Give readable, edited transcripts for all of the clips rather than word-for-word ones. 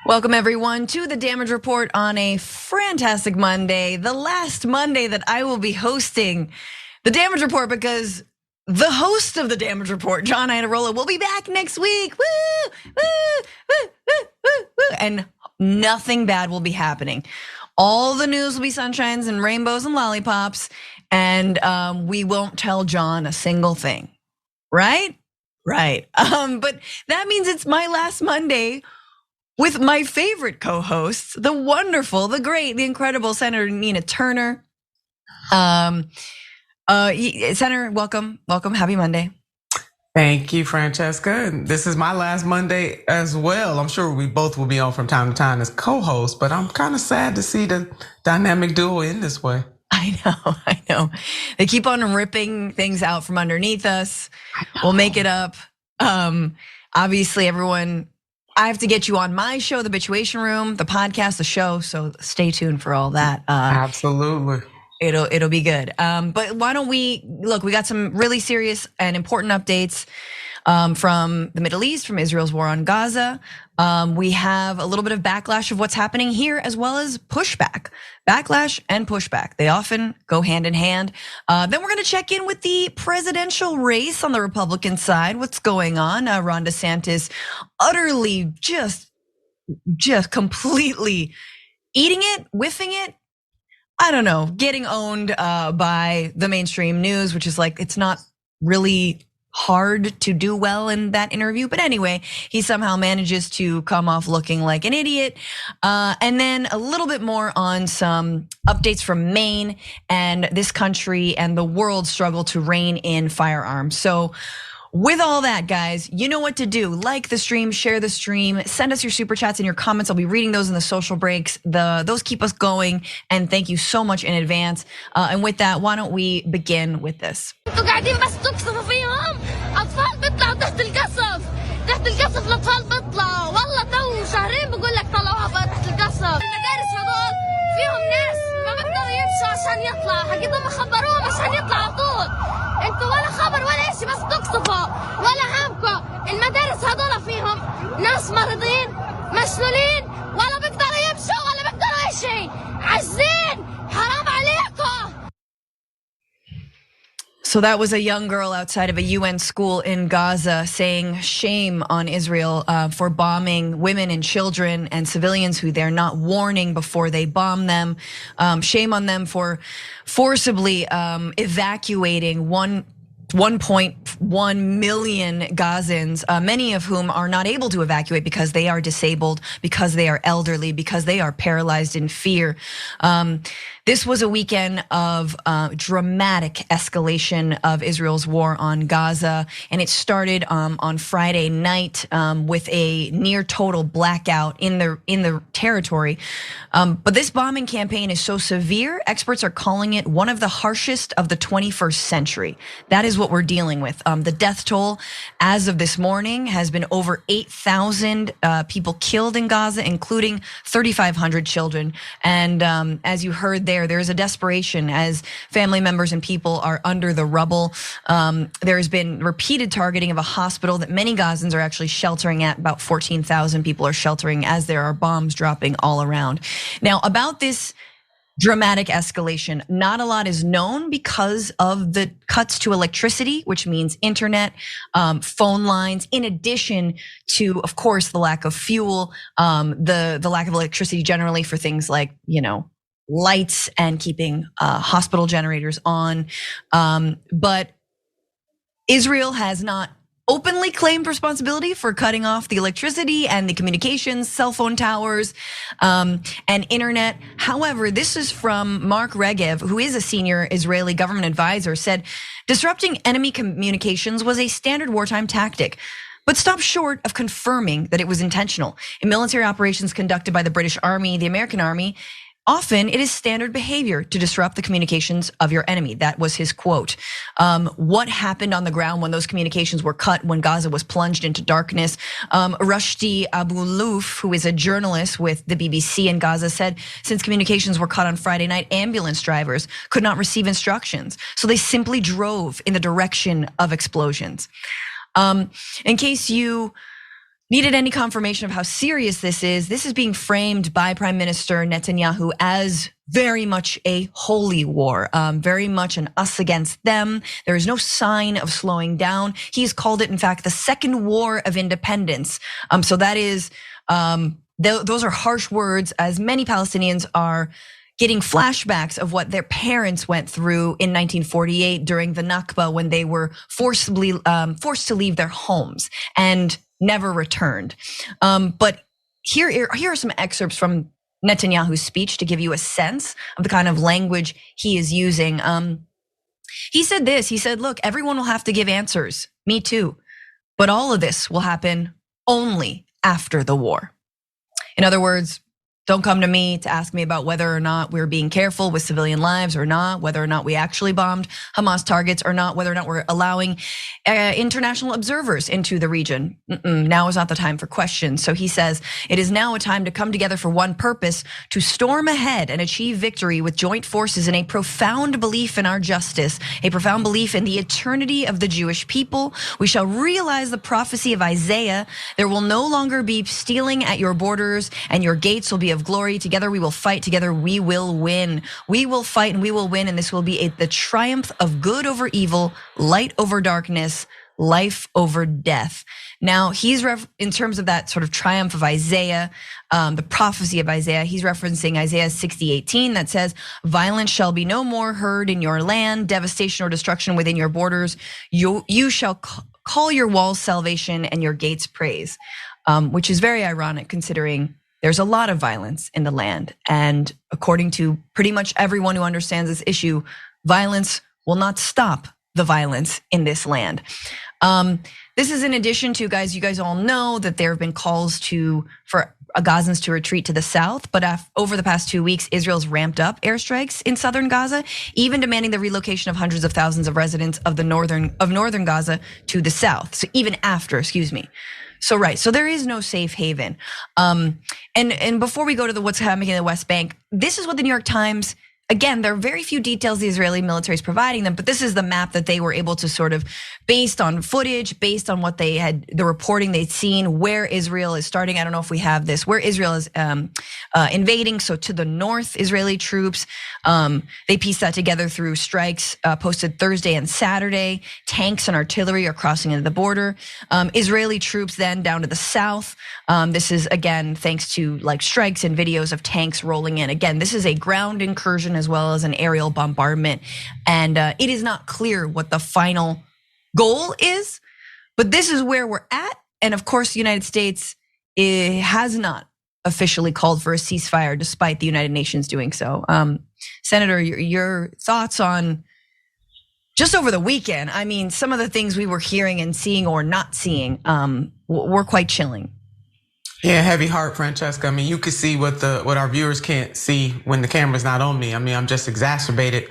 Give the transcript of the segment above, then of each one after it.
Welcome everyone to the Damage Report on a fantastic Monday, the last Monday that I will be hosting the Damage Report because the host of the Damage Report, John Iadarola, will be back next week. Woo, woo, woo, woo, woo, woo. And nothing bad will be happening. All the news will be sunshines and rainbows and lollipops, and we won't tell John a single thing, right? Right. But that means it's my last Monday with my favorite co-hosts, the wonderful, the great, the incredible Senator Nina Turner. Senator, welcome, happy Monday. Thank you, Francesca. And this is my last Monday as well. I'm sure we both will be on from time to time as co-hosts, but I'm kind of sad to see the dynamic duo in this way. I know. They keep on ripping things out from underneath us. We'll make it up. Obviously, everyone, I have to get you on my show, The Bitchuation Room, the podcast, the show. So stay tuned for all that. Absolutely. It'll be good. But why don't we look? We got some really serious and important updates from the Middle East, from Israel's war on Gaza. We have a little bit of backlash of what's happening here, as well as pushback. Backlash and pushback, they often go hand in hand. Then we're gonna check in with the presidential race on the Republican side. What's going on? Ron DeSantis utterly just completely eating it, whiffing it. I don't know, getting owned by the mainstream news, which is like, it's not really hard to do well in that interview. But anyway, he somehow manages to come off looking like an idiot. And then a little bit more on some updates from Maine and this country and the world struggle to rein in firearms. So with all that, guys, you know what to do. Like the stream, share the stream, send us your super chats and your comments. I'll be reading those in the social breaks. Those keep us going, and thank you so much in advance. And with that, why don't we begin with this? انتوا ولا خبر ولا اشي بس تقصفوا ولا همكم المدارس هذول فيهم ناس مريضين مشلولين ولا بيقدروا يمشوا ولا بيقدروا اشي عاجزين حرام عليكم. So that was a young girl outside of a UN school in Gaza saying shame on Israel for bombing women and children and civilians who they're not warning before they bomb them. Shame on them for forcibly evacuating 1.1 million Gazans, many of whom are not able to evacuate because they are disabled, because they are elderly, because they are paralyzed in fear. This was a weekend of dramatic escalation of Israel's war on Gaza, and it started on Friday night with a near total blackout in the territory. But this bombing campaign is so severe, experts are calling it one of the harshest of the 21st century. That is what we're dealing with. The death toll as of this morning has been over 8,000 people killed in Gaza, including 3,500 children. And as you heard there's a desperation as family members and people are under the rubble. There has been repeated targeting of a hospital that many Gazans are actually sheltering at. About 14,000 people are sheltering as there are bombs dropping all around. Now, about this dramatic escalation, not a lot is known because of the cuts to electricity, which means internet, phone lines, in addition to, of course, the lack of fuel, the lack of electricity generally for things like, lights and keeping hospital generators on. But Israel has not openly claimed responsibility for cutting off the electricity and the communications, cell phone towers, and internet. However, this is from Mark Regev, who is a senior Israeli government advisor, said disrupting enemy communications was a standard wartime tactic, but stopped short of confirming that it was intentional. In military operations conducted by the British Army, the American Army, often it is standard behavior to disrupt the communications of your enemy. That was his quote. What happened on the ground when those communications were cut, when Gaza was plunged into darkness? Rushdie Abu-Luf, who is a journalist with the BBC in Gaza, said since communications were cut on Friday night, ambulance drivers could not receive instructions. So they simply drove in the direction of explosions. In case you needed any confirmation of how serious this is being framed by Prime Minister Netanyahu as very much a holy war, very much an us against them. There is no sign of slowing down. He's called it, in fact, the second war of independence. So that is, those are harsh words, as many Palestinians are getting flashbacks of what their parents went through in 1948 during the Nakba, when they were forced to leave their homes and never returned. But here are some excerpts from Netanyahu's speech to give you a sense of the kind of language he is using. He said this, he said, look, everyone will have to give answers, me too. But all of this will happen only after the war. In other words, don't come to me to ask me about whether or not we're being careful with civilian lives or not, whether or not we actually bombed Hamas targets or not, whether or not we're allowing international observers into the region. Now is not the time for questions. So he says, it is now a time to come together for one purpose, to storm ahead and achieve victory with joint forces in a profound belief in our justice, a profound belief in the eternity of the Jewish people. We shall realize the prophecy of Isaiah. There will no longer be stealing at your borders, and your gates will be of glory. Together we will fight, together we will win. We will fight and we will win, and this will be the triumph of good over evil, light over darkness, life over death. Now he's in terms of that sort of triumph of Isaiah, the prophecy of Isaiah, he's referencing Isaiah 60:18 that says, violence shall be no more heard in your land, devastation or destruction within your borders. You shall call your walls salvation and your gates praise, which is very ironic considering there's a lot of violence in the land. And according to pretty much everyone who understands this issue, violence will not stop the violence in this land. This is in addition to, guys, you guys all know that there have been calls for Gazans to retreat to the south, but over the past 2 weeks, Israel's ramped up airstrikes in southern Gaza, even demanding the relocation of hundreds of thousands of residents of northern Gaza to the south. So even after, excuse me. So right, so there is no safe haven. And before we go to what's happening in the West Bank, this is what the New York Times, again, there are very few details the Israeli military is providing them, but this is the map that they were able to sort of, based on footage, based on what the reporting they'd seen, where Israel is starting. I don't know if we have this, where Israel is invading. So to the north, Israeli troops, they pieced that together through strikes posted Thursday and Saturday. Tanks and artillery are crossing into the border. Israeli troops then down to the south. This is again, thanks to like strikes and videos of tanks rolling in. Again, this is a ground incursion as well as an aerial bombardment. And it is not clear what the final goal is, but this is where we're at. And of course, the United States has not officially called for a ceasefire, despite the United Nations doing so. Senator, your thoughts on just over the weekend? I mean, some of the things we were hearing and seeing or not seeing were quite chilling. Yeah, heavy heart, Francesca. I mean, you can see what our viewers can't see when the camera's not on me. I mean, I'm just exacerbated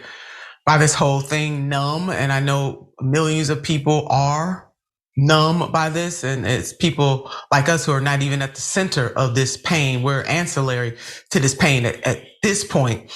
by this whole thing, numb. And I know millions of people are numb by this. And it's people like us who are not even at the center of this pain. We're ancillary to this pain at this point.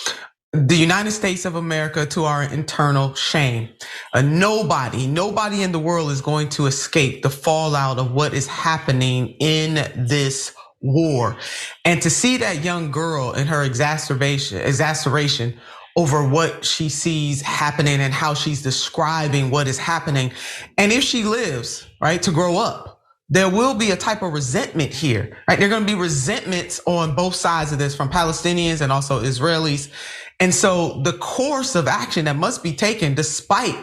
The United States of America, to our internal shame. Nobody in the world is going to escape the fallout of what is happening in this war. And to see that young girl in her exacerbation over what she sees happening and how she's describing what is happening. And if she lives, right, to grow up, there will be a type of resentment here, right? There are gonna be resentments on both sides of this, from Palestinians and also Israelis. And so the course of action that must be taken, despite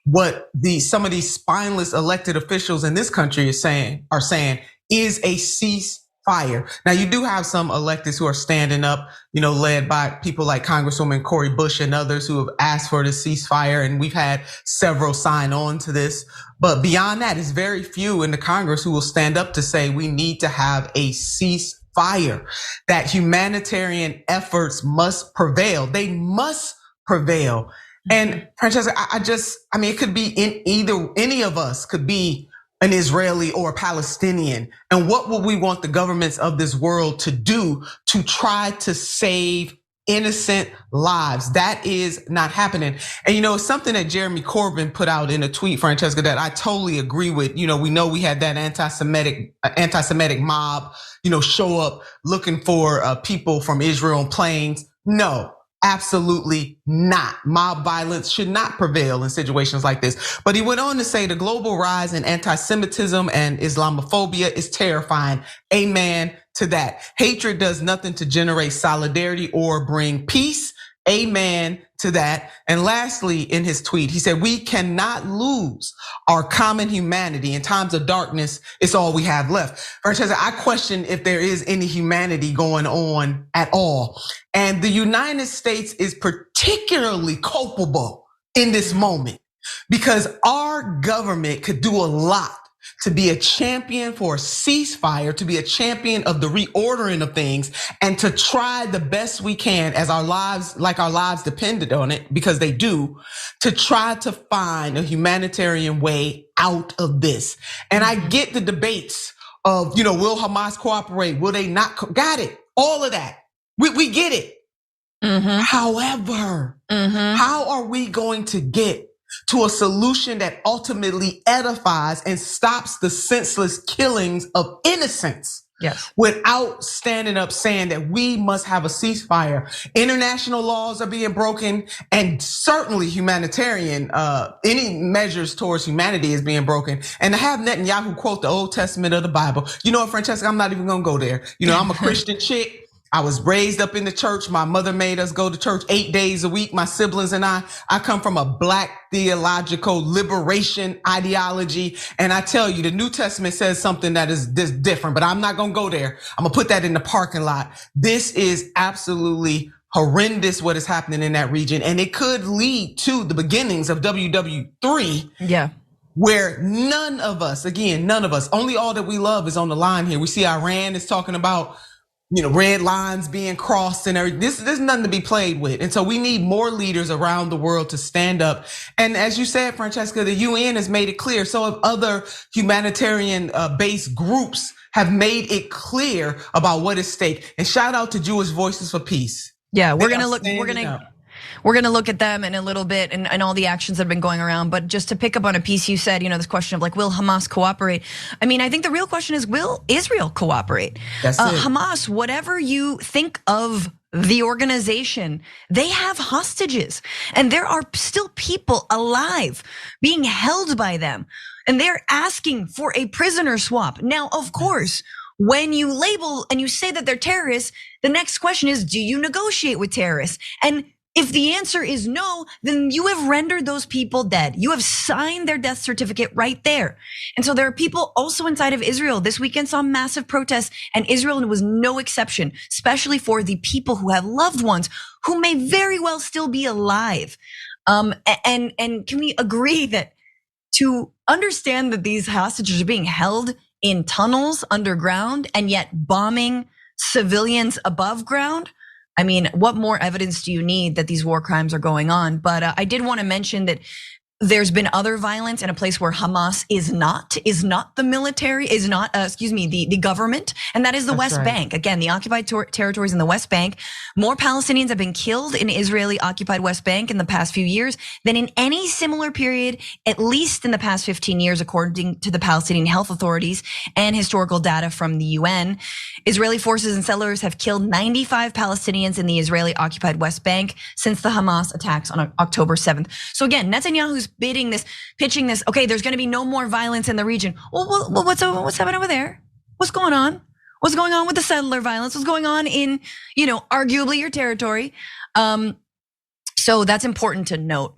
what some of these spineless elected officials in this country are saying, is a ceasefire. Now, you do have some electeds who are standing up, led by people like Congresswoman Cori Bush and others who have asked for the ceasefire, and we've had several sign on to this. But beyond that, it's very few in the Congress who will stand up to say we need to have a ceasefire, that humanitarian efforts must prevail. They must prevail. And Francesca, I mean, it could be any of us could be an Israeli or a Palestinian. And what would we want the governments of this world to do to try to save innocent lives. That is not happening. And it's something that Jeremy Corbyn put out in a tweet, Francesca, that I totally agree with. We know we had that anti-Semitic mob, show up looking for people from Israel on planes. No, absolutely not. Mob violence should not prevail in situations like this. But he went on to say the global rise in anti-Semitism and Islamophobia is terrifying. Amen to that. Hatred does nothing to generate solidarity or bring peace. Amen to that. And lastly, in his tweet, he said, we cannot lose our common humanity. In times of darkness, it's all we have left. Francesca, I question if there is any humanity going on at all. And the United States is particularly culpable in this moment because our government could do a lot to be a champion for a ceasefire, to be a champion of the reordering of things, and to try the best we can as our lives depended on it, because they do, to try to find a humanitarian way out of this. And I get the debates of, will Hamas cooperate? Will they not? Got it. All of that. We get it. However, how are we going to get to a solution that ultimately edifies and stops the senseless killings of innocents? Yes. Without standing up saying that we must have a ceasefire. International laws are being broken, and certainly humanitarian, any measures towards humanity is being broken. And to have Netanyahu quote the Old Testament of the Bible, you know what, Francesca, I'm not even gonna go there. I'm a Christian chick. I was raised up in the church. My mother made us go to church 8 days a week. My siblings and I come from a black theological liberation ideology. And I tell you, the New Testament says something that is different, but I'm not gonna go there. I'm gonna put that in the parking lot. This is absolutely horrendous what is happening in that region. And it could lead to the beginnings of WW3. Yeah. Where none of us, only all that we love is on the line here. We see Iran is talking about, red lines being crossed and everything. There's nothing to be played with. And so we need more leaders around the world to stand up. And as you said, Francesca, the UN has made it clear. So have other humanitarian based groups have made it clear about what is at stake. And shout out to Jewish Voices for Peace. Yeah, we're gonna look at them in a little bit and all the actions that have been going around. But just to pick up on a piece you said, this question of will Hamas cooperate? I mean, I think the real question is, will Israel cooperate? That's it. Hamas, whatever you think of the organization, they have hostages, and there are still people alive being held by them, and they're asking for a prisoner swap. Now, of course, when you label and you say that they're terrorists, the next question is, do you negotiate with terrorists? And if the answer is no, then you have rendered those people dead. You have signed their death certificate right there. And so there are people also inside of Israel. This weekend saw massive protests, and Israel was no exception, especially for the people who have loved ones who may very well still be alive. And can we agree that to understand that these hostages are being held in tunnels underground and yet bombing civilians above ground? I mean, what more evidence do you need that these war crimes are going on? But I did want to mention that there's been other violence in a place where Hamas is not the military, the government, and that is the West Bank. Again, the occupied territories in the West Bank. More Palestinians have been killed in Israeli occupied West Bank in the past few years than in any similar period, at least in the past 15 years, according to the Palestinian health authorities and historical data from the UN. Israeli forces and settlers have killed 95 Palestinians in the Israeli occupied West Bank since the Hamas attacks on October 7th. So again, Netanyahu's pitching this, okay, there's gonna be no more violence in the region. Well, what's happening over there? What's going on? What's going on with the settler violence? What's going on in, arguably your territory? So that's important to note.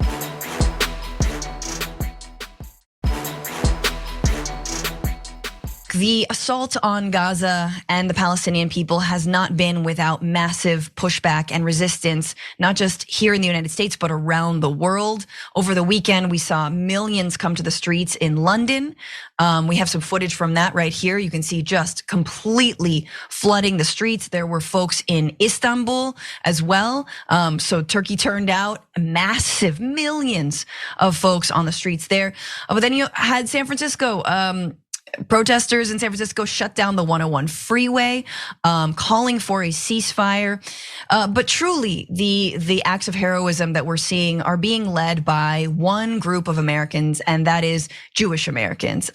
The assault on Gaza and the Palestinian people has not been without massive pushback and resistance, not just here in the United States, but around the world. Over the weekend, we saw millions come to the streets in London. We have some footage from that right here. You can see just completely flooding the streets. There were folks in Istanbul as well. So Turkey turned out massive millions of folks on the streets there. But then you had San Francisco, Protesters in San Francisco shut down the 101 freeway, calling for a ceasefire. But truly, the acts of heroism that we're seeing are being led by one group of Americans, and that is Jewish Americans.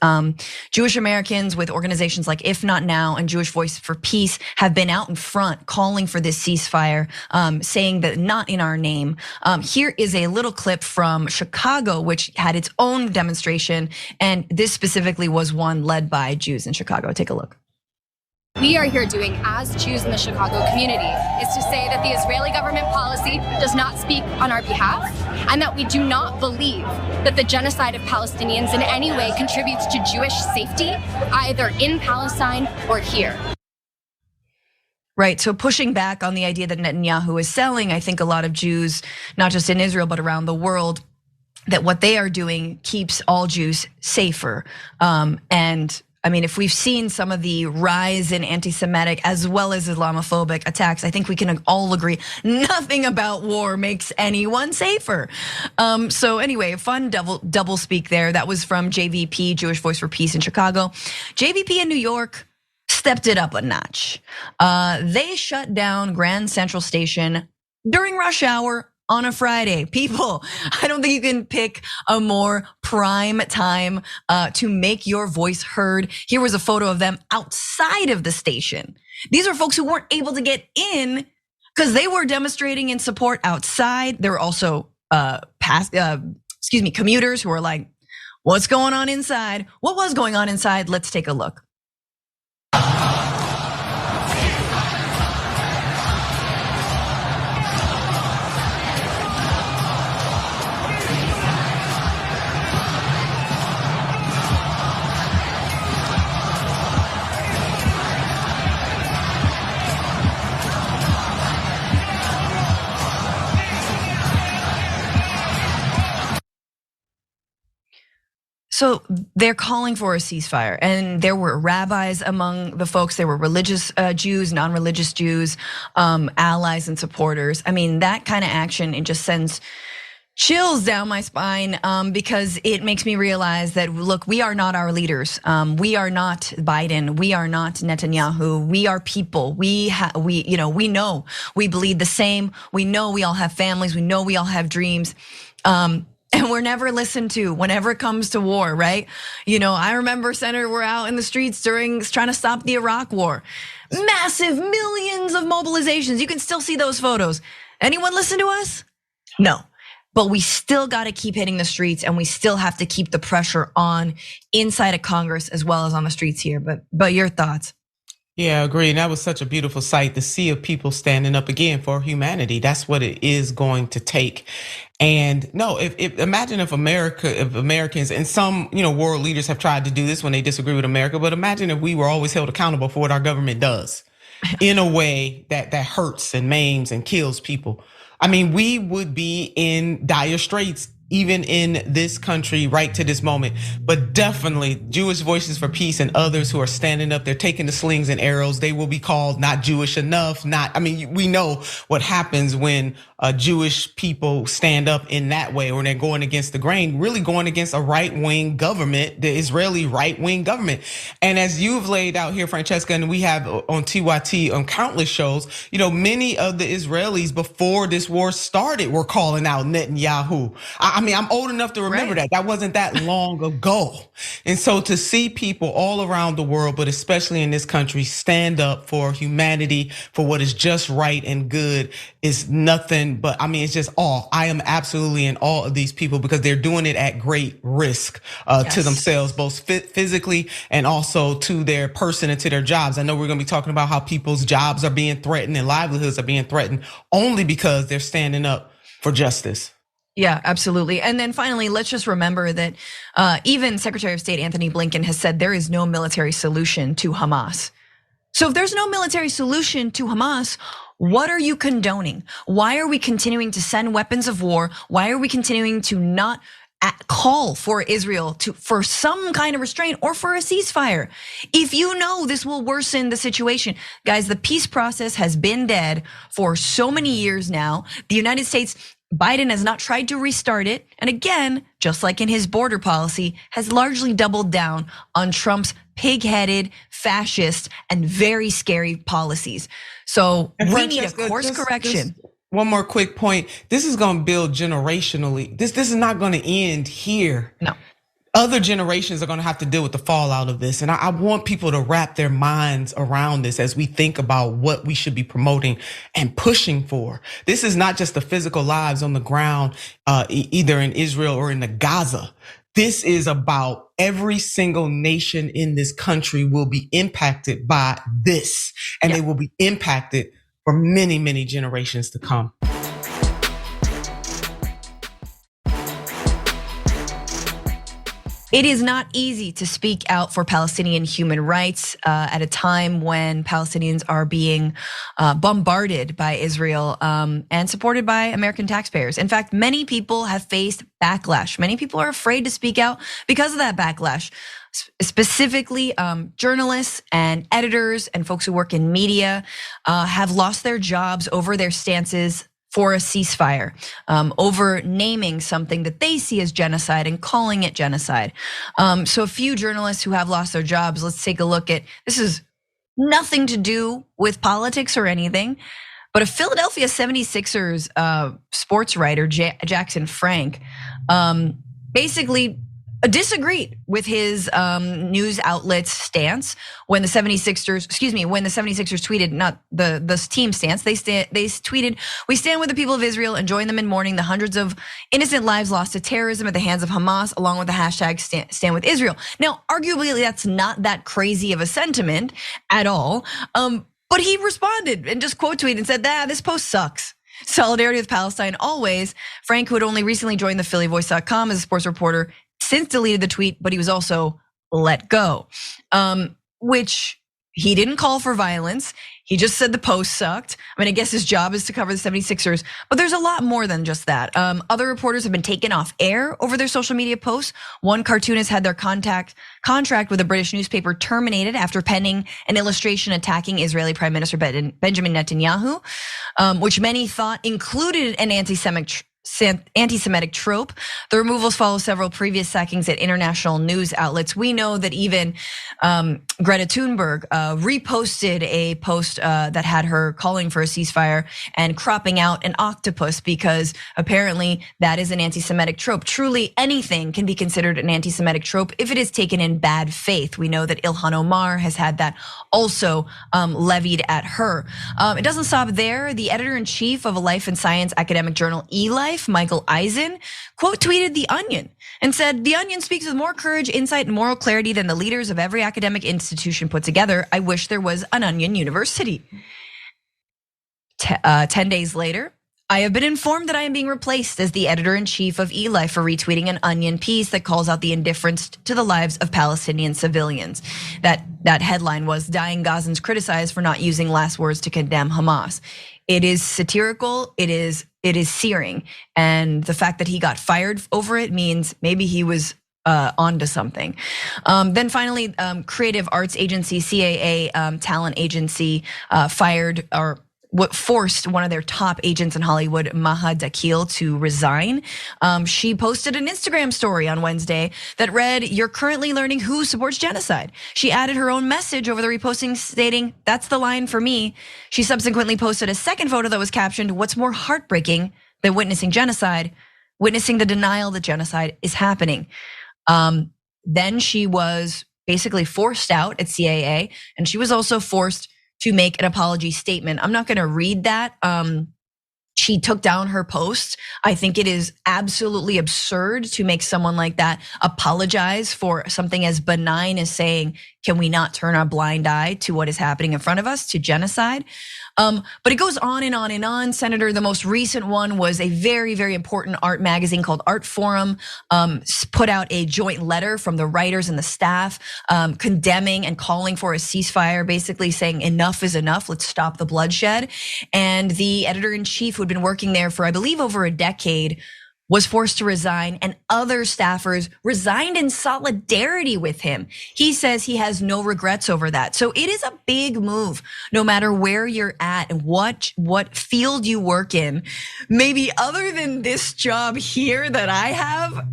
Jewish Americans with organizations like If Not Now and Jewish Voice for Peace have been out in front calling for this ceasefire, saying that not in our name. Here is a little clip from Chicago, which had its own demonstration, and this specifically was one led by Jews in Chicago. Take a look. We are here doing as Jews in the Chicago community is to say that the Israeli government policy does not speak on our behalf, and that we do not believe that the genocide of Palestinians in any way contributes to Jewish safety, either in Palestine or here. Right, so pushing back on the idea that Netanyahu is selling, I think a lot of Jews, not just in Israel, but around the world, that what they are doing keeps all Jews safer. And I mean, if we've seen some of the rise in anti-Semitic as well as Islamophobic attacks, I think we can all agree nothing about war makes anyone safer. So anyway, fun double speak there. That was from JVP, Jewish Voice for Peace in Chicago. JVP in New York stepped it up a notch. They shut down Grand Central Station during rush hour on a Friday. People, I don't think you can pick a more prime time to make your voice heard. Here was a photo of them outside of the station. These are folks who weren't able to get in because they were demonstrating in support outside. There were also commuters who were like, what's going on inside? What was going on inside? Let's take a look. So they're calling for a ceasefire, and there were rabbis among the folks. There were religious Jews, non-religious Jews, allies and supporters. I mean, that kind of action, it just sends chills down my spine because it makes me realize that, look, we are not our leaders. We are not Biden. We are not Netanyahu. We are people. We know we bleed the same. We know we all have families. We know we all have dreams. And we're never listened to whenever it comes to war, right? I remember, Senator, we're out in the streets trying to stop the Iraq war. Massive millions of mobilizations. You can still see those photos. Anyone listen to us? No. But we still got to keep hitting the streets, and we still have to keep the pressure on inside of Congress as well as on the streets here. But your thoughts? Yeah, I agree. And that was such a beautiful sight, the sea of people standing up again for humanity. That's what it is going to take. And no, imagine if Americans and some, world leaders have tried to do this when they disagree with America, but imagine if we were always held accountable for what our government does in a way that hurts and maims and kills people. I mean, we would be in dire straits even in this country right to this moment. But definitely Jewish Voices for Peace and others who are standing up, they're taking the slings and arrows. They will be called not Jewish enough. We know what happens when Jewish people stand up in that way, or they're going against the grain, really going against a right-wing government, the Israeli right-wing government. And as you've laid out here, Francesca, and we have on TYT on countless shows, many of the Israelis before this war started were calling out Netanyahu. I'm old enough to remember that. That wasn't that long ago. And so to see people all around the world, but especially in this country, stand up for humanity, for what is just right and good, is nothing but, it's just awe. I am absolutely in awe of these people because they're doing it at great risk to themselves, both physically and also to their person and to their jobs. I know we're gonna be talking about how people's jobs are being threatened and livelihoods are being threatened only because they're standing up for justice. Yeah, absolutely. And then finally, let's just remember that even Secretary of State Anthony Blinken has said there is no military solution to Hamas. So if there's no military solution to Hamas, what are you condoning? Why are we continuing to send weapons of war? Why are we continuing to not call for Israel for some kind of restraint or for a ceasefire? If you know this will worsen the situation. Guys, the peace process has been dead for so many years now. The United States Biden has not tried to restart it. And again, just like in his border policy, has largely doubled down on Trump's pig-headed, fascist, and very scary policies. So we need a course correction. One more quick point. This is going to build generationally. This is not going to end here. No. Other generations are going to have to deal with the fallout of this. And I want people to wrap their minds around this as we think about what we should be promoting and pushing for. This is not just the physical lives on the ground, either in Israel or in the Gaza. This is about every single nation in this country will be impacted by this, and they will be impacted for many, many generations to come. It is not easy to speak out for Palestinian human rights at a time when Palestinians are being bombarded by Israel and supported by American taxpayers. In fact, many people have faced backlash. Many people are afraid to speak out because of that backlash. Specifically, journalists and editors and folks who work in media have lost their jobs over their stances for a ceasefire, over naming something that they see as genocide and calling it genocide. So a few journalists who have lost their jobs, let's take a look at, this is nothing to do with politics or anything, but a Philadelphia 76ers sports writer, Jackson Frank, basically disagreed with his news outlet's stance when the 76ers, when the 76ers tweeted, not the team stance, they tweeted, "We stand with the people of Israel and join them in mourning the hundreds of innocent lives lost to terrorism at the hands of Hamas, along with the hashtag stand with Israel." Now, arguably, that's not that crazy of a sentiment at all, but he responded and just quote tweeted and said, "This post sucks. Solidarity with Palestine always." Frank, who had only recently joined the PhillyVoice.com as a sports reporter, since deleted the tweet, but he was also let go, which he didn't call for violence. He just said the post sucked. I mean, I guess his job is to cover the 76ers, but there's a lot more than just that. Other reporters have been taken off air over their social media posts. One cartoonist had their contract with a British newspaper terminated after penning an illustration attacking Israeli Prime Minister Benjamin Netanyahu, which many thought included an anti-Semitic trope. The removals follow several previous sackings at international news outlets. We know that even Greta Thunberg reposted a post that had her calling for a ceasefire and cropping out an octopus because apparently that is an anti-Semitic trope. Truly, anything can be considered an anti-Semitic trope if it is taken in bad faith. We know that Ilhan Omar has had that also levied at her. It doesn't stop there. The editor-in-chief of a life and science academic journal, eLife, Michael Eisen, quote tweeted The Onion and said, "The Onion speaks with more courage, insight, and moral clarity than the leaders of every academic institution put together. I wish there was an Onion University." 10 days later, I have been informed that I am being replaced as the editor-in-chief of eLife for retweeting an Onion piece that calls out the indifference to the lives of Palestinian civilians. That headline was, "Dying Gazans criticized for not using last words to condemn Hamas." It is satirical, it is searing, and the fact that he got fired over it means maybe he was onto something. Then finally, creative arts agency CAA talent agency fired or forced one of their top agents in Hollywood, Maha Dakil, to resign. She posted an Instagram story on Wednesday that read, "You're currently learning who supports genocide." She added her own message over the reposting stating, "That's the line for me." She subsequently posted a second photo that was captioned, "What's more heartbreaking than witnessing genocide? Witnessing the denial that genocide is happening." Then she was basically forced out at CAA, and she was also forced to make an apology statement. I'm not gonna read that. She took down her post. I think it is absolutely absurd to make someone like that apologize for something as benign as saying, "Can we not turn a blind eye to what is happening in front of us, to genocide?" But it goes on and on and on. Senator, the most recent one was a very, very important art magazine called Art Forum, put out a joint letter from the writers and the staff condemning and calling for a ceasefire, basically saying enough is enough, let's stop the bloodshed. And the editor-in-chief, who had been working there for, I believe, over a decade, was forced to resign, and other staffers resigned in solidarity with him. He says he has no regrets over that. So it is a big move, no matter where you're at and what field you work in. Maybe other than this job here that I have,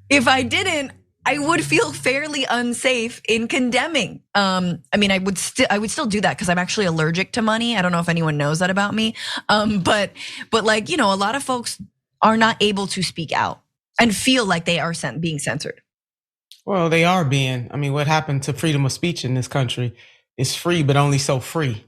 if I didn't, I would feel fairly unsafe in condemning. I mean, I would still do that because I'm actually allergic to money. I don't know if anyone knows that about me. But like, a lot of folks are not able to speak out and feel like they are being censored. Well, they are being. I mean, what happened to freedom of speech in this country is free, but only so free.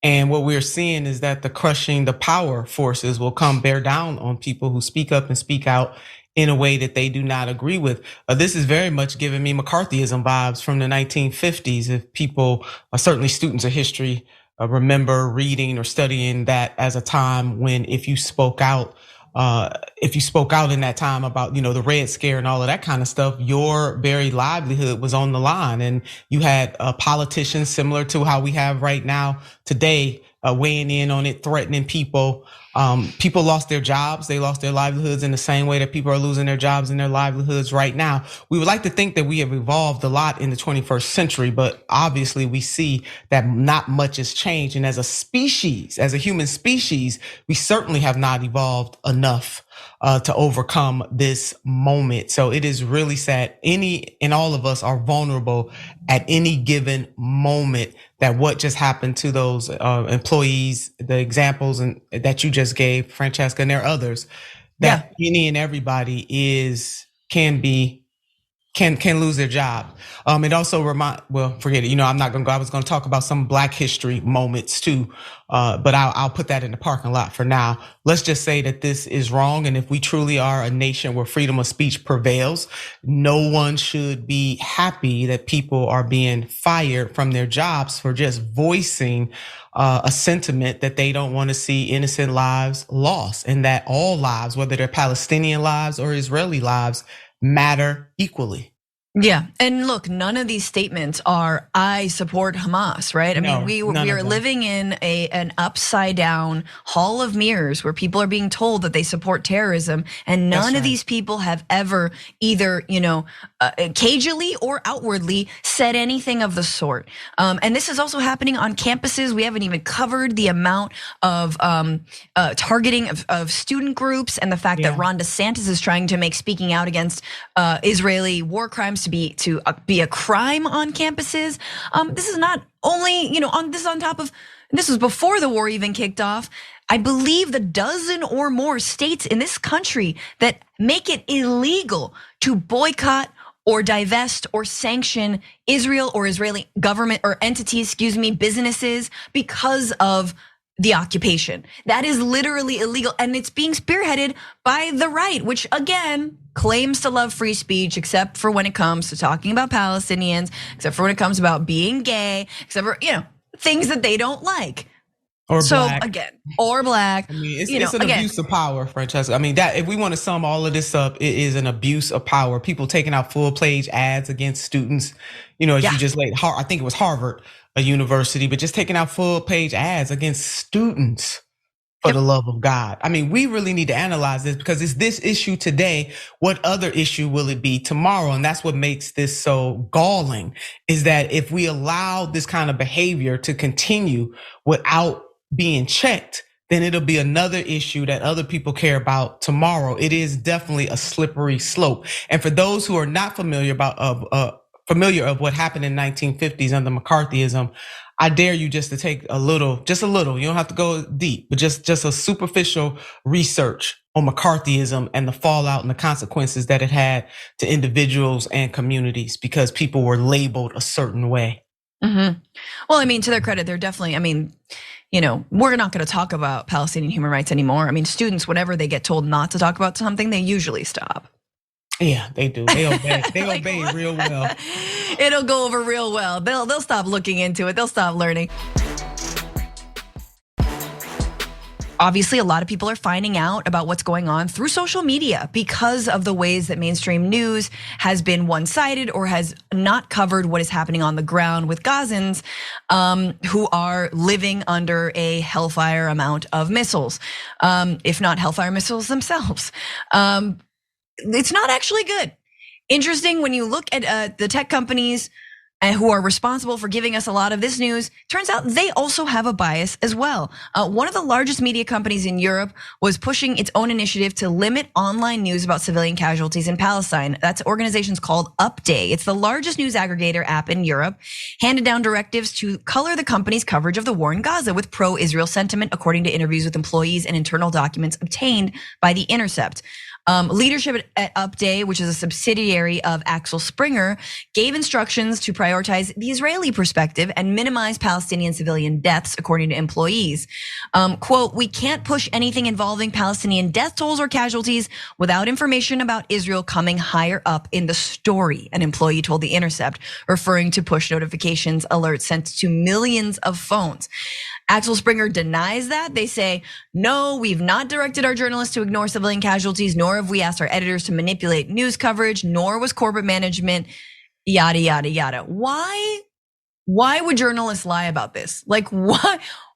And what we're seeing is that the power forces will come bear down on people who speak up and speak out in a way that they do not agree with. This is very much giving me McCarthyism vibes from the 1950s. If people, certainly students of history, remember reading or studying that as a time when if you spoke out in that time about, the Red Scare and all of that kind of stuff, your very livelihood was on the line. And you had politicians similar to how we have right now today, weighing in on it, threatening people. People lost their jobs. They lost their livelihoods in the same way that people are losing their jobs and their livelihoods right now. We would like to think that we have evolved a lot in the 21st century, but obviously we see that not much has changed. And as a species, as a human species, we certainly have not evolved enough to overcome this moment. So it is really sad. Any and all of us are vulnerable at any given moment. That what just happened to those employees, the examples and that you just gave, Francesca, and there are others, that any and everybody can lose their job. It also forget it. I'm not gonna go. I was gonna talk about some Black history moments too, but I'll put that in the parking lot for now. Let's just say that this is wrong, and if we truly are a nation where freedom of speech prevails, no one should be happy that people are being fired from their jobs for just voicing a sentiment that they don't want to see innocent lives lost, and that all lives, whether they're Palestinian lives or Israeli lives, matter equally. Yeah, and look, none of these statements are "I support Hamas," right? I mean, we are living in an upside down hall of mirrors where people are being told that they support terrorism, and none of these people have ever either, cagily or outwardly said anything of the sort. And this is also happening on campuses. We haven't even covered the amount of targeting of student groups and the fact that Ron DeSantis is trying to make speaking out against Israeli war crimes to be a crime on campuses. This is not only, this was before the war even kicked off. I believe the dozen or more states in this country that make it illegal to boycott or divest or sanction Israel or Israeli government or entities, businesses because of the occupation. That is literally illegal, and it's being spearheaded by the right, which again claims to love free speech, except for when it comes to talking about Palestinians, except for when it comes about being gay, except for things that they don't like. Or so black. Again, or black. I mean, it's an abuse of power, Francesca. I mean, that if we want to sum all of this up, it is an abuse of power. People taking out full page ads against students. As you just laid, I think it was Harvard, a university, but just taking out full page ads against students. For the love of God. I mean, we really need to analyze this because it's this issue today. What other issue will it be tomorrow? And that's what makes this so galling, is that if we allow this kind of behavior to continue without being checked, then it'll be another issue that other people care about tomorrow. It is definitely a slippery slope. And for those who are not familiar of what happened in 1950s under McCarthyism, I dare you just to take a little. You don't have to go deep, but just a superficial research on McCarthyism and the fallout and the consequences that it had to individuals and communities because people were labeled a certain way. Mm-hmm. Well, I mean, to their credit, they're definitely, we're not going to talk about Palestinian human rights anymore. I mean, students, whenever they get told not to talk about something, they usually stop. Yeah, they do. They obey. They obey real well. It'll go over real well. They'll stop looking into it. They'll stop learning. obviously a lot of people are finding out about what's going on through social media because of the ways that mainstream news has been one-sided or has not covered what is happening on the ground with Gazans who are living under a hellfire amount of missiles, if not hellfire missiles themselves. It's not actually good. Interesting when you look at the tech companies who are responsible for giving us a lot of this news, turns out they also have a bias as well. One of the largest media companies in Europe was pushing its own initiative to limit online news about civilian casualties in Palestine. That's organization's called Upday. It's the largest news aggregator app in Europe, handed down directives to color the company's coverage of the war in Gaza with pro-Israel sentiment, according to interviews with employees and internal documents obtained by The Intercept. Leadership at Upday, which is a subsidiary of Axel Springer, gave instructions to prioritize the Israeli perspective and minimize Palestinian civilian deaths, according to employees. Quote, "We can't push anything involving Palestinian death tolls or casualties without information about Israel coming higher up in the story," an employee told The Intercept, referring to push notifications alerts sent to millions of phones. Axel Springer denies that. They say, "No, we've not directed our journalists to ignore civilian casualties, nor have we asked our editors to manipulate news coverage, nor was corporate management, yada, yada, yada." Why would journalists lie about this? Like,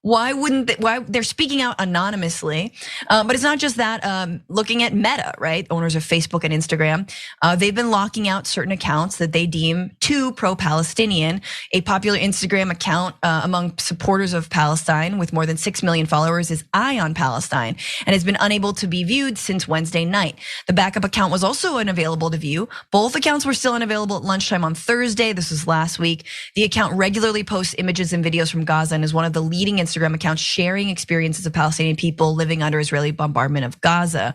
why wouldn't they, why they're speaking out anonymously? But it's not just that, looking at Meta, right? Owners of Facebook and Instagram, they've been locking out certain accounts that they deem too pro-Palestinian. A popular Instagram account among supporters of Palestine with more than 6 million followers is Eye on Palestine and has been unable to be viewed since Wednesday night. The backup account was also unavailable to view. Both accounts were still unavailable at lunchtime on Thursday. This was last week. The account regularly posts images and videos from Gaza and is one of the leading Instagram accounts sharing experiences of Palestinian people living under Israeli bombardment of Gaza.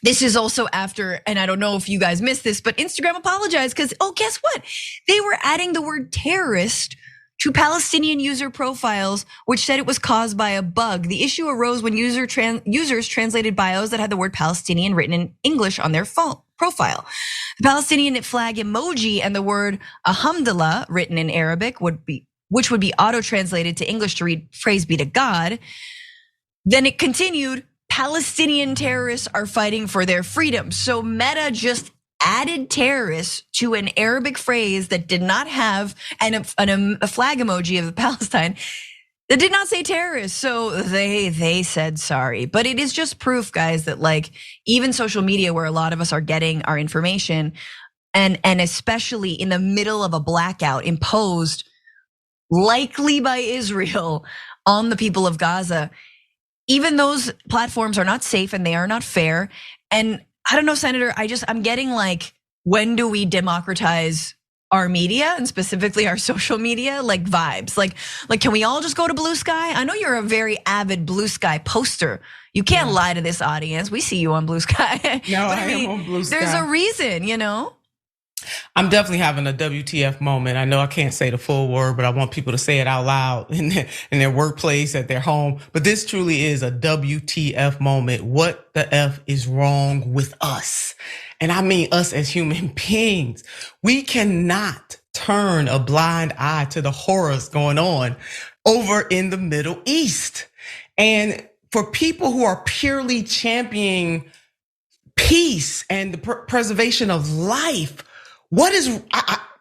This is also after, and I don't know if you guys missed this, but Instagram apologized because, guess what? They were adding the word terrorist to Palestinian user profiles, which said it was caused by a bug. The issue arose when users translated bios that had the word Palestinian written in English on their phone profile. The Palestinian flag emoji and the word alhamdulillah written in Arabic which would be auto-translated to English to read "praise be to God." Then it continued, "Palestinian terrorists are fighting for their freedom." So Meta just added terrorists to an Arabic phrase that did not have a flag emoji of Palestine that did not say terrorists. So they said sorry. But it is just proof, guys, that like even social media, where a lot of us are getting our information, and especially in the middle of a blackout imposed likely by Israel on the people of Gaza, even those platforms are not safe and they are not fair. And I don't know, Senator, I'm getting like, when do we democratize our media and specifically our social media, like vibes? Like, can we all just go to Blue Sky? I know you're a very avid Blue Sky poster. You can't lie to this audience. We see you on Blue Sky. No, I am on Blue Sky. There's a reason, you know? I'm definitely having a WTF moment. I know I can't say the full word, but I want people to say it out loud in their workplace, at their home. But this truly is a WTF moment. What the F is wrong with us? And I mean us as human beings. We cannot turn a blind eye to the horrors going on over in the Middle East. And for people who are purely championing peace and the preservation of life, what is,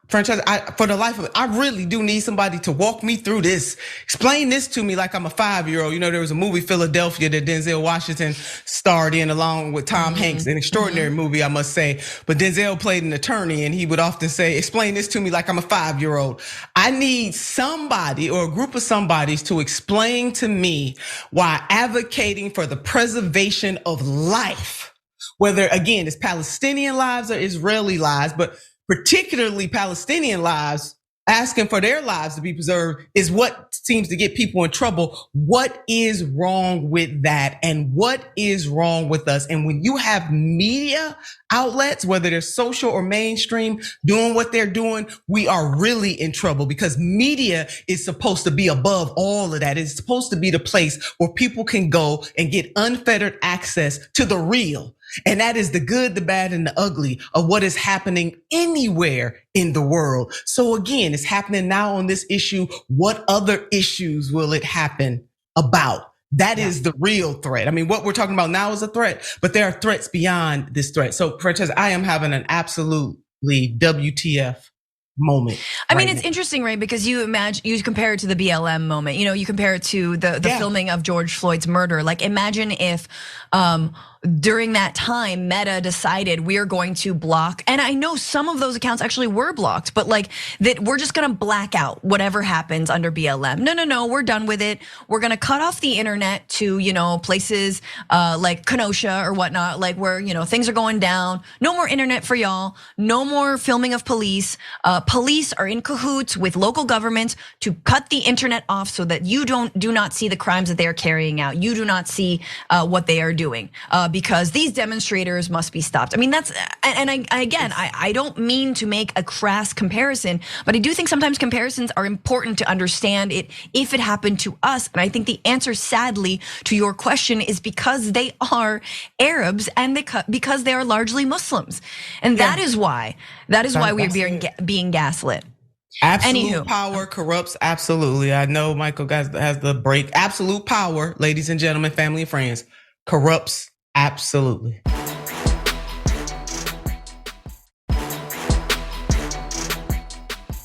Francesca, for the life of it, I really do need somebody to walk me through this. Explain this to me like I'm a 5-year-old. You know, there was a movie, Philadelphia, that Denzel Washington starred in along with Tom Hanks, an extraordinary movie, I must say. But Denzel played an attorney and he would often say, "Explain this to me like I'm a 5-year-old." I need somebody or a group of somebodies to explain to me why advocating for the preservation of life, whether again it's Palestinian lives or Israeli lives, but particularly Palestinian lives, asking for their lives to be preserved, is what seems to get people in trouble. What is wrong with that? And what is wrong with us? And when you have media outlets, whether they're social or mainstream, doing what they're doing, we are really in trouble, because media is supposed to be above all of that. It's supposed to be the place where people can go and get unfettered access to the real. And that is the good, the bad, and the ugly of what is happening anywhere in the world. So again, it's happening now on this issue. What other issues will it happen about? That is the real threat. I mean, what we're talking about now is a threat, but there are threats beyond this threat. So, Francesca, I am having an absolutely WTF moment. I mean, it's interesting, right? Because you compare it to the BLM moment. You compare it to the filming of George Floyd's murder. Like, imagine if during that time, Meta decided we're going to block, and I know some of those accounts actually were blocked, but like that we're just gonna black out whatever happens under BLM. No, we're done with it. We're gonna cut off the internet to places like Kenosha or whatnot, like where things are going down. No more internet for y'all. No more filming of police. Police are in cahoots with local governments to cut the internet off so that you do not see the crimes that they are carrying out. You do not see what they are doing. Because these demonstrators must be stopped. I mean, I don't mean to make a crass comparison, but I do think sometimes comparisons are important to understand it if it happened to us. And I think the answer, sadly, to your question is because they are Arabs and because they are largely Muslims. And that is why we're being gaslit. Absolute power corrupts absolutely. I know Michael has the break. Absolute power, ladies and gentlemen, family and friends, corrupts absolutely.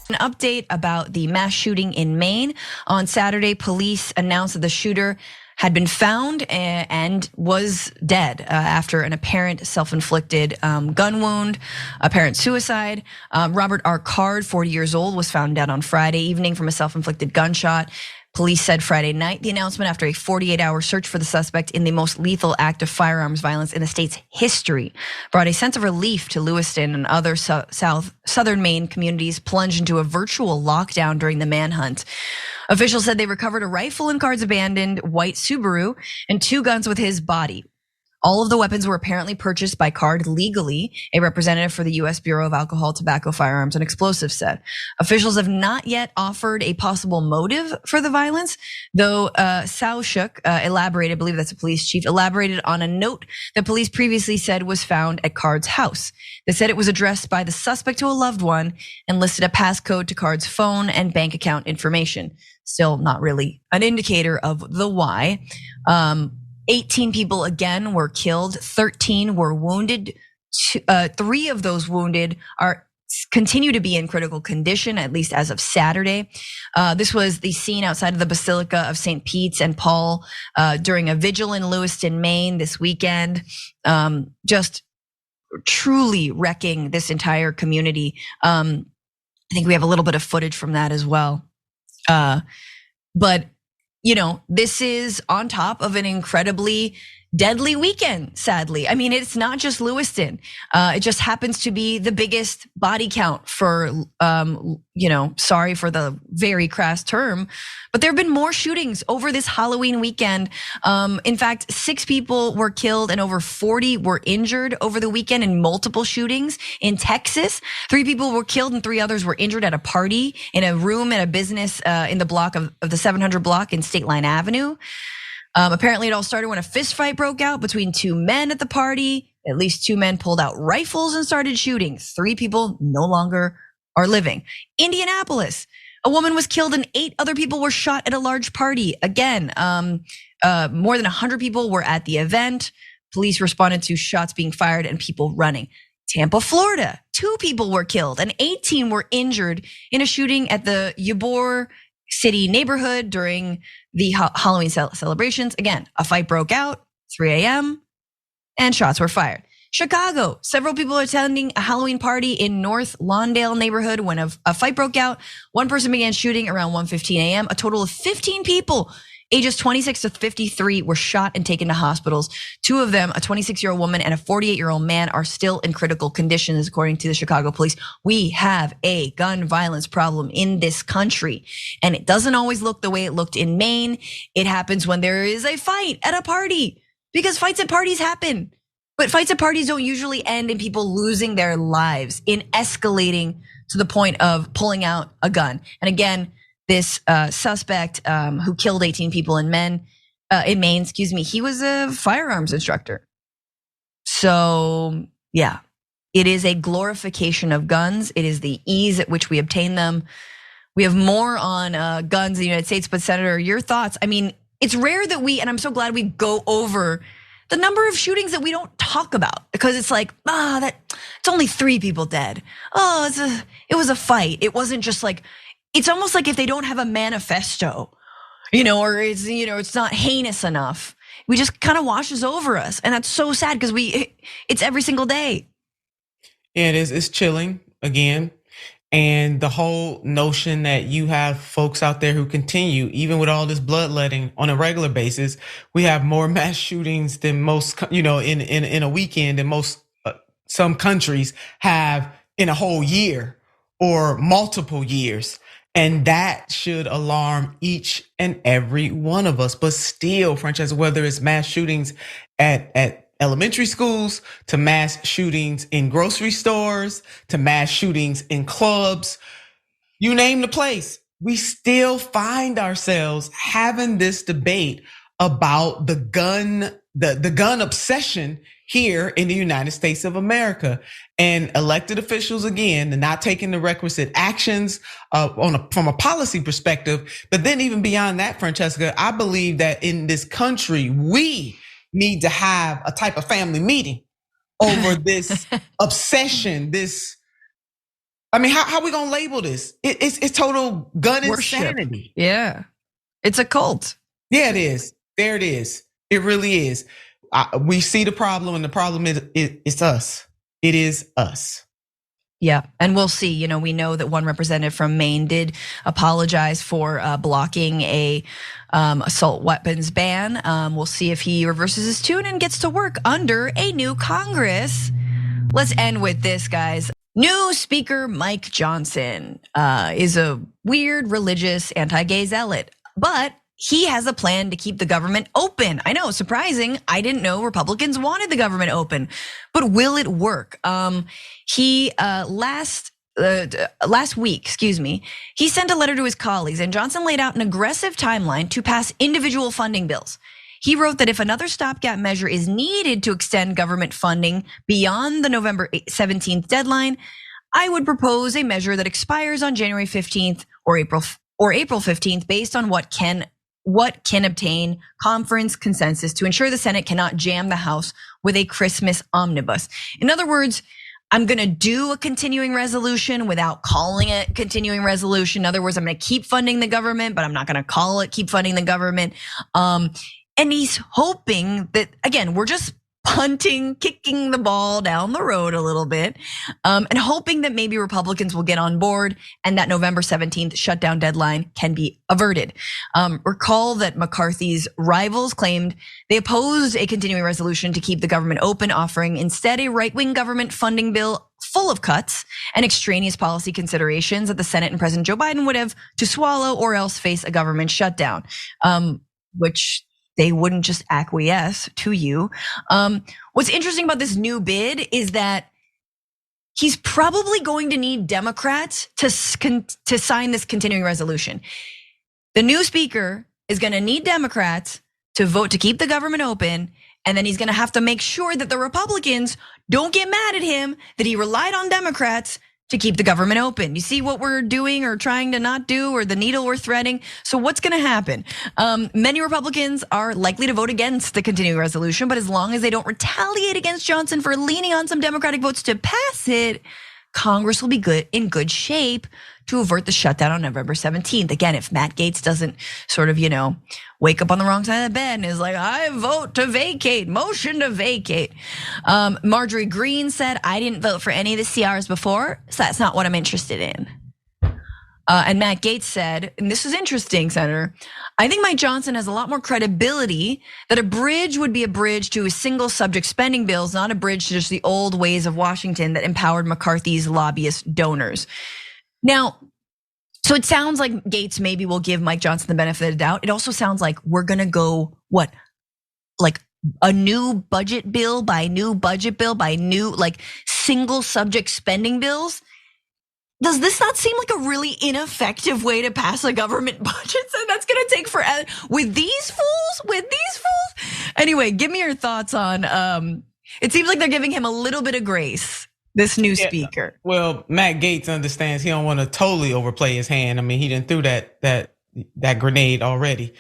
An update about the mass shooting in Maine. On Saturday, police announced that the shooter had been found and was dead after an apparent self-inflicted gun wound, apparent suicide. Robert R. Card, 40 years old, was found dead on Friday evening from a self-inflicted gunshot. Police said Friday night. The announcement after a 48-hour search for the suspect in the most lethal act of firearms violence in the state's history brought a sense of relief to Lewiston and other southern Maine communities plunged into a virtual lockdown during the manhunt. Officials said they recovered a rifle in Card's abandoned white Subaru and 2 guns with his body. All of the weapons were apparently purchased by Card legally, a representative for the US Bureau of Alcohol, Tobacco, Firearms, and Explosives said. Officials have not yet offered a possible motive for the violence, though Saushuk elaborated, I believe that's a police chief, elaborated on a note that police previously said was found at Card's house. They said it was addressed by the suspect to a loved one and listed a passcode to Card's phone and bank account information. Still not really an indicator of the why. 18 people again were killed, 13 were wounded. 3 of those wounded continue to be in critical condition, at least as of Saturday. This was the scene outside of the Basilica of St. Pete's and Paul during a vigil in Lewiston, Maine this weekend. Just truly wrecking this entire community. I think we have a little bit of footage from that as well. But this is on top of an incredibly deadly weekend, sadly. I mean, it's not just Lewiston. It just happens to be the biggest body count for, sorry for the very crass term, but there have been more shootings over this Halloween weekend. In fact, 6 people were killed and over 40 were injured over the weekend in multiple shootings in Texas. 3 people were killed and 3 others were injured at a party in a room at a business in the block of the 700 block in State Line Avenue. Apparently it all started when a fist fight broke out between 2 men at the party. At least 2 men pulled out rifles and started shooting. 3 people no longer are living. Indianapolis, a woman was killed and 8 other people were shot at a large party. Again, more than 100 people were at the event. Police responded to shots being fired and people running. Tampa, Florida, 2 people were killed and 18 were injured in a shooting at the Ybor City neighborhood during the Halloween celebrations. Again, a fight broke out, 3 a.m., and shots were fired. Chicago, several people attending a Halloween party in North Lawndale neighborhood when a fight broke out. 1 person began shooting around 1:15 a.m. A total of 15 people, ages 26 to 53, were shot and taken to hospitals. 2 of them, a 26-year-old woman and a 48-year-old man, are still in critical conditions, according to the Chicago police. We have a gun violence problem in this country, and it doesn't always look the way it looked in Maine. It happens when there is a fight at a party, because fights at parties happen. But fights at parties don't usually end in people losing their lives, in escalating to the point of pulling out a gun. And again, this suspect who killed 18 people in Maine, he was a firearms instructor. So yeah, it is a glorification of guns. It is the ease at which we obtain them. We have more on guns in the United States, but Senator, your thoughts? I mean, it's rare that and I'm so glad we go over the number of shootings that we don't talk about, because it's like, it's only 3 people dead. It was a fight. It wasn't just like, it's almost like if they don't have a manifesto, or it's not heinous enough. We just kind of washes over us, and that's so sad because it's every single day. Yeah, it is. It's chilling again. And the whole notion that you have folks out there who continue, even with all this bloodletting on a regular basis, we have more mass shootings than most, in a weekend than most, some countries have in a whole year or multiple years. And that should alarm each and every one of us. But still, Francesca, whether it's mass shootings at elementary schools, to mass shootings in grocery stores, to mass shootings in clubs, you name the place, we still find ourselves having this debate about the gun obsession here in the United States of America. And elected officials, again, they're not taking the requisite actions from a policy perspective. But then even beyond that, Francesca, I believe that in this country, we need to have a type of family meeting over this obsession, how are we gonna label this? It's total gun insanity. Yeah, it's a cult. Yeah, it is. There it is. It really is. We see the problem, and the problem is it's us. It is us. Yeah, and we'll see. We know that one representative from Maine did apologize for blocking a assault weapons ban. We'll see if he reverses his tune and gets to work under a new Congress. Let's end with this, guys. New Speaker Mike Johnson is a weird religious anti-gay zealot, but he has a plan to keep the government open. I know, surprising. I didn't know Republicans wanted the government open, but will it work? He last week, he sent a letter to his colleagues, and Johnson laid out an aggressive timeline to pass individual funding bills. He wrote that if another stopgap measure is needed to extend government funding beyond the November 17th deadline, I would propose a measure that expires on January 15th or April 15th based on what can obtain conference consensus to ensure the Senate cannot jam the House with a Christmas omnibus. In other words, I'm gonna do a continuing resolution without calling it continuing resolution. In other words, I'm gonna keep funding the government, but I'm not gonna call it keep funding the government. And he's hoping that, again, we're just punting, kicking the ball down the road a little bit, and hoping that maybe Republicans will get on board and that November 17th shutdown deadline can be averted. Recall that McCarthy's rivals claimed they opposed a continuing resolution to keep the government open, offering instead a right-wing government funding bill full of cuts and extraneous policy considerations that the Senate and President Joe Biden would have to swallow or else face a government shutdown, which they wouldn't just acquiesce to you. What's interesting about this new bid is that he's probably going to need Democrats to sign this continuing resolution. The new speaker is gonna need Democrats to vote to keep the government open, and then he's gonna have to make sure that the Republicans don't get mad at him that he relied on Democrats to keep the government open. You see what we're doing or trying to not do, or the needle we're threading? So what's gonna happen? Many Republicans are likely to vote against the continuing resolution, but as long as they don't retaliate against Johnson for leaning on some Democratic votes to pass it, Congress will be in good shape to avert the shutdown on November 17th. Again, if Matt Gaetz doesn't sort of, wake up on the wrong side of the bed and is like, I vote to vacate, motion to vacate. Marjorie Greene said, I didn't vote for any of the CRs before, so that's not what I'm interested in. And Matt Gaetz said, and this is interesting, Senator, I think Mike Johnson has a lot more credibility that a bridge would be a bridge to a single subject spending bills, not a bridge to just the old ways of Washington that empowered McCarthy's lobbyist donors. Now, so it sounds like Gaetz maybe will give Mike Johnson the benefit of the doubt. It also sounds like we're gonna go, like a new budget bill by new budget bill by new single subject spending bills? Does this not seem like a really ineffective way to pass a government budget? So that's gonna take forever with these fools, Anyway, give me your thoughts on, it seems like they're giving him a little bit of grace, this new speaker. Well, Matt Gaetz understands he don't want to totally overplay his hand. I mean, he didn't threw that grenade already.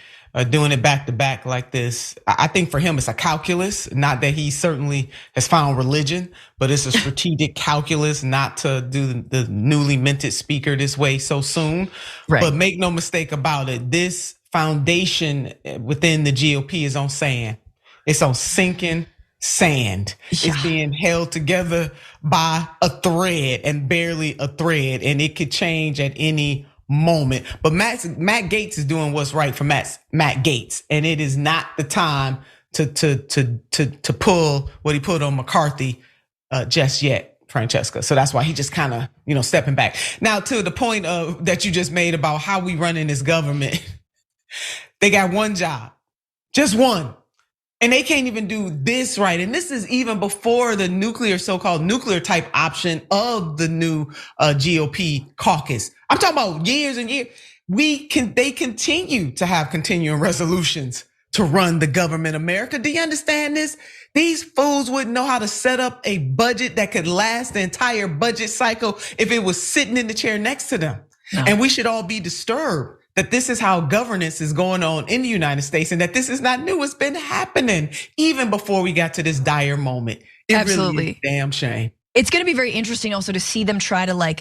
doing it back to back like this. I think for him it's a calculus, not that he certainly has found religion, but it's a strategic calculus not to do the newly minted speaker this way so soon. Right. But make no mistake about it, this foundation within the GOP is on sand. It's on sinking sand. Yeah. It's being held together by a thread and barely a thread, and it could change at any moment. But Matt Gaetz is doing what's right for Matt Gaetz, and it is not the time to pull what he put on McCarthy just yet, Francesca. So that's why he just kind of stepping back. Now to the point of that you just made about how we run in this government, they got one job, just one. And they can't even do this right. And this is even before the so-called nuclear type option of the new GOP caucus. I'm talking about years and years. They continue to have continuing resolutions to run the government, America. Do you understand this? These fools wouldn't know how to set up a budget that could last the entire budget cycle if it was sitting in the chair next to them. No. And we should all be disturbed that this is how governance is going on in the United States, and that this is not new. It's been happening even before we got to this dire moment. It Absolutely. Really is a damn shame. It's going to be very interesting also to see them try to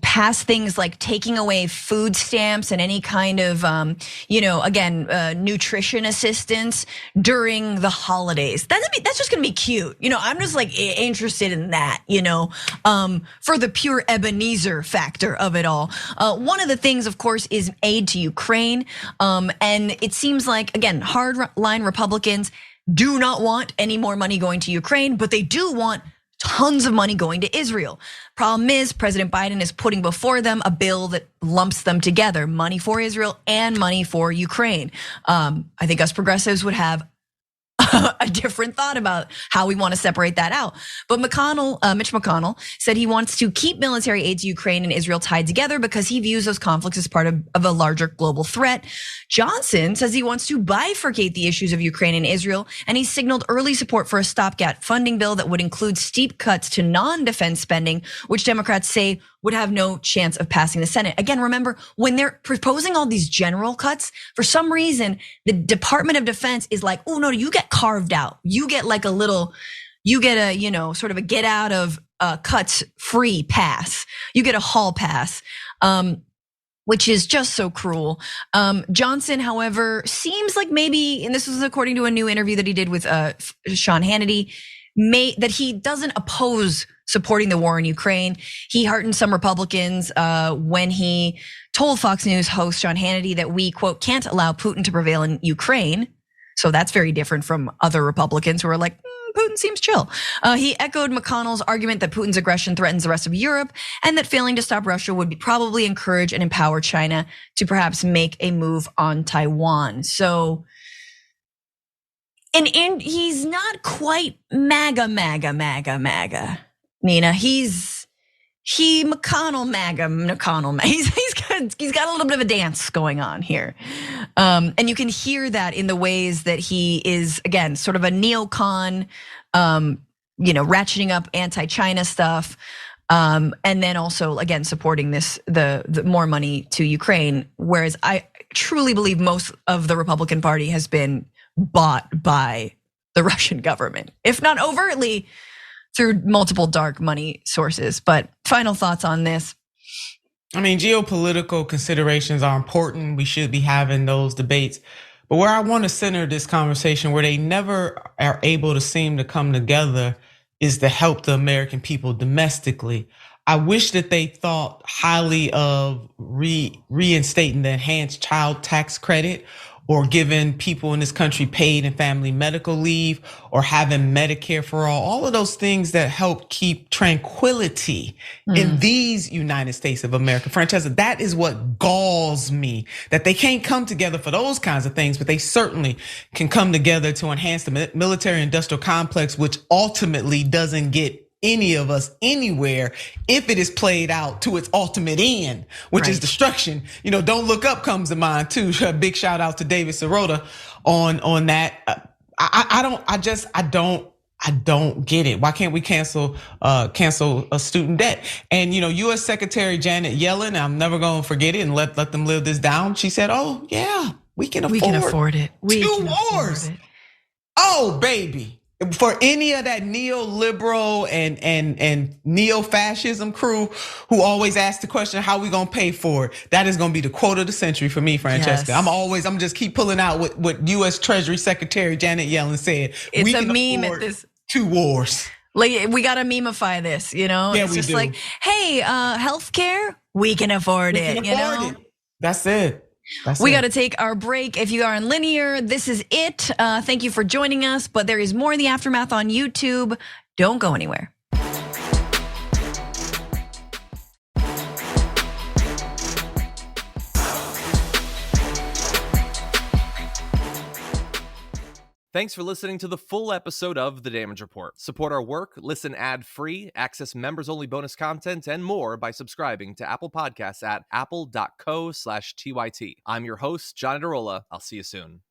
pass things like taking away food stamps and any kind of, nutrition assistance during the holidays. That's just going to be cute. I'm just interested in that, for the pure Ebenezer factor of it all. One of the things, of course, is aid to Ukraine. And it seems like, again, hardline Republicans do not want any more money going to Ukraine, but they do want tons of money going to Israel. Problem is, President Biden is putting before them a bill that lumps them together, money for Israel and money for Ukraine. I think us progressives would have a different thought about how we want to separate that out. But Mitch McConnell said he wants to keep military aid to Ukraine and Israel tied together because he views those conflicts as part of a larger global threat. Johnson says he wants to bifurcate the issues of Ukraine and Israel, and he signaled early support for a stopgap funding bill that would include steep cuts to non-defense spending, which Democrats say would have no chance of passing the Senate. Again, remember, when they're proposing all these general cuts, for some reason, the Department of Defense is like, oh no, you get carved out. You get sort of a get out of cuts free pass. You get a hall pass. Which is just so cruel. Johnson, however, seems like maybe, and this was according to a new interview that he did with Sean Hannity, that he doesn't oppose supporting the war in Ukraine. He heartened some Republicans when he told Fox News host Sean Hannity that we, quote, can't allow Putin to prevail in Ukraine. So that's very different from other Republicans who are like, Putin seems chill. He echoed McConnell's argument that Putin's aggression threatens the rest of Europe and that failing to stop Russia would probably encourage and empower China to perhaps make a move on Taiwan. So, and he's not quite MAGA, Nina. He's McConnell. He's got a little bit of a dance going on here. And you can hear that in the ways that he is, again, sort of a neocon, ratcheting up anti-China stuff. And then also, again, supporting the more money to Ukraine. Whereas I truly believe most of the Republican Party has been bought by the Russian government, if not overtly, through multiple dark money sources. But final thoughts on this. I mean, geopolitical considerations are important. We should be having those debates. But where I want to center this conversation, where they never are able to seem to come together, is to help the American people domestically. I wish that they thought highly of reinstating the enhanced child tax credit, or giving people in this country paid and family medical leave, or having Medicare for all of those things that help keep tranquility in these United States of America. Francesca, that is what galls me, that they can't come together for those kinds of things, but they certainly can come together to enhance the military industrial complex, which ultimately doesn't get any of us anywhere if it is played out to its ultimate end, which is destruction. Don't Look Up comes to mind too. A big shout out to David Sirota on that. I don't get it. Why can't we cancel a student debt? And US Secretary Janet Yellen, I'm never gonna forget it and let them live this down. She said, oh yeah, We can We can afford it. We two can afford wars. it. Oh, baby. For any of that neoliberal and neo-fascism crew who always ask the question, how we gonna pay for it? That is gonna be the quote of the century for me, Francesca. Yes. I'm just keep pulling out what US Treasury Secretary Janet Yellen said. It's We a can meme afford at this. 2 wars. Like, we gotta memify this, you know? Yeah, it's we just do. like, hey, healthcare, we can afford We can it, you afford know? it. That's it. We got to take our break. If you are on linear, this is it. Thank you for joining us, but there is more in the aftermath on YouTube. Don't go anywhere. Thanks for listening to the full episode of The Damage Report. Support our work, listen ad-free, access members-only bonus content, and more by subscribing to Apple Podcasts at apple.co/TYT. I'm your host, John Adarola. I'll see you soon.